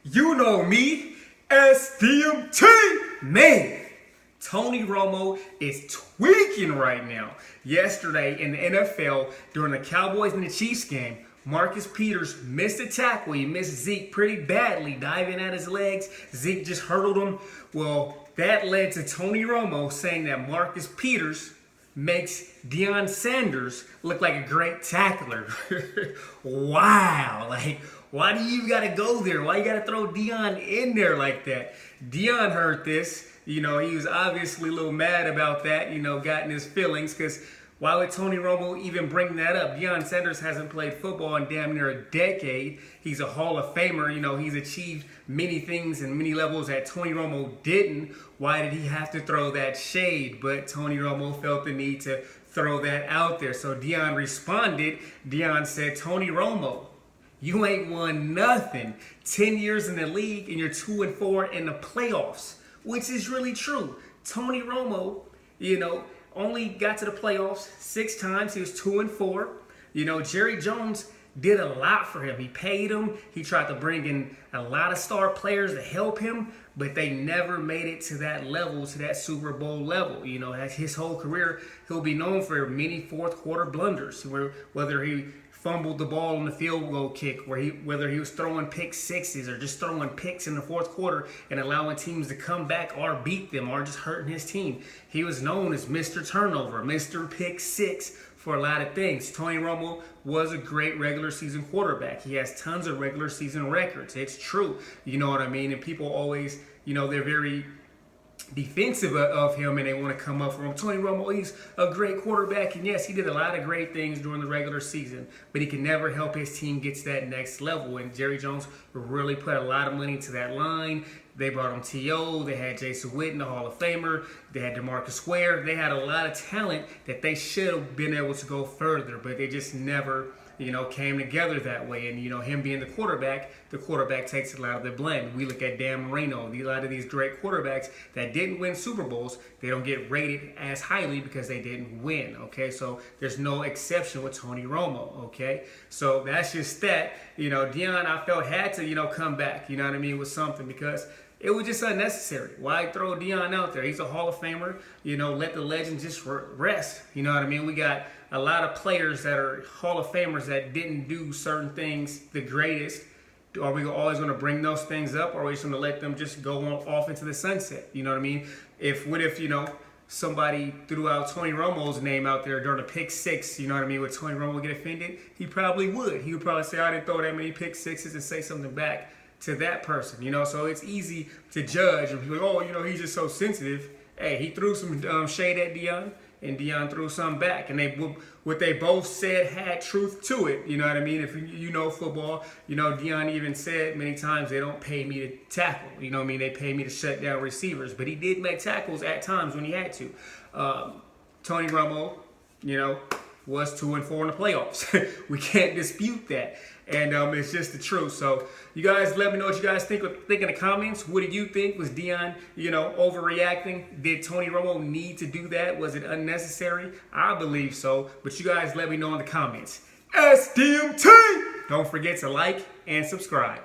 You know me, SDMT. Man, Tony Romo is tweaking right now. Yesterday in the NFL, during the Cowboys and the Chiefs game, Marcus Peters missed a tackle. He missed Zeke pretty badly, diving at his legs. Zeke just hurdled him. Well, that led to Tony Romo saying that Marcus Peters makes Deion Sanders look like a great tackler. Wow. Why do you got to go there? Why you got to throw Deion in there like that? Deion heard this. He was obviously a little mad about that, got in his feelings, because why would Tony Romo even bring that up? Deion Sanders hasn't played football in damn near a decade. He's a Hall of Famer. He's achieved many things and many levels that Tony Romo didn't. Why did he have to throw that shade? But Tony Romo felt the need to throw that out there. So Deion responded. Deion said, Tony Romo, you ain't won nothing. 10 years in the league and you're 2-4 in the playoffs, which is really true. Tony Romo, only got to the playoffs 6 times. He was 2-4. Jerry Jones did a lot for him. He paid him. He tried to bring in a lot of star players to help him, but they never made it to that level, to that Super Bowl level. His whole career, he'll be known for many fourth quarter blunders, whether he fumbled the ball on the field goal kick, whether he was throwing pick sixes or just throwing picks in the fourth quarter and allowing teams to come back or beat them or just hurting his team. He was known as Mr. Turnover, Mr. Pick Six for a lot of things. Tony Romo was a great regular season quarterback. He has tons of regular season records. It's true. You know what I mean? And people always, they're very defensive of him and they want to come up for him. Tony Romo, he's a great quarterback, and yes, he did a lot of great things during the regular season, but he can never help his team get to that next level. And Jerry Jones really put a lot of money into that line. They brought him T.O., they had Jason Witten, the Hall of Famer, they had DeMarcus Ware. They had a lot of talent that they should have been able to go further, but they just never came together that way. And, him being the quarterback takes a lot of the blame. We look at Dan Marino, a lot of these great quarterbacks that didn't win Super Bowls, they don't get rated as highly because they didn't win, okay? So there's no exception with Tony Romo, okay? So that's just that. Deion, I felt, had to, come back, with something, because it was just unnecessary. Why throw Deion out there? He's a Hall of Famer. Let the legend just rest. We got a lot of players that are Hall of Famers that didn't do certain things the greatest. Are we always going to bring those things up, or are we just going to let them just go off into the sunset? What if somebody threw out Tony Romo's name out there during a pick six, would Tony Romo get offended? He probably would. He would probably say, I didn't throw that many pick sixes, and say something back to that person, so it's easy to judge and be like, oh, he's just so sensitive. Hey, he threw some shade at Deion, and Deion threw some back, and what they both said had truth to it. If you know football, Deion even said many times, they don't pay me to tackle. They pay me to shut down receivers, but he did make tackles at times when he had to. Tony Romo, was 2-4 in the playoffs. We can't dispute that. And it's just the truth. So you guys let me know what you guys think in the comments. What did you think? Was Deion, overreacting? Did Tony Romo need to do that? Was it unnecessary? I believe so. But you guys let me know in the comments. SDMT! Don't forget to like and subscribe.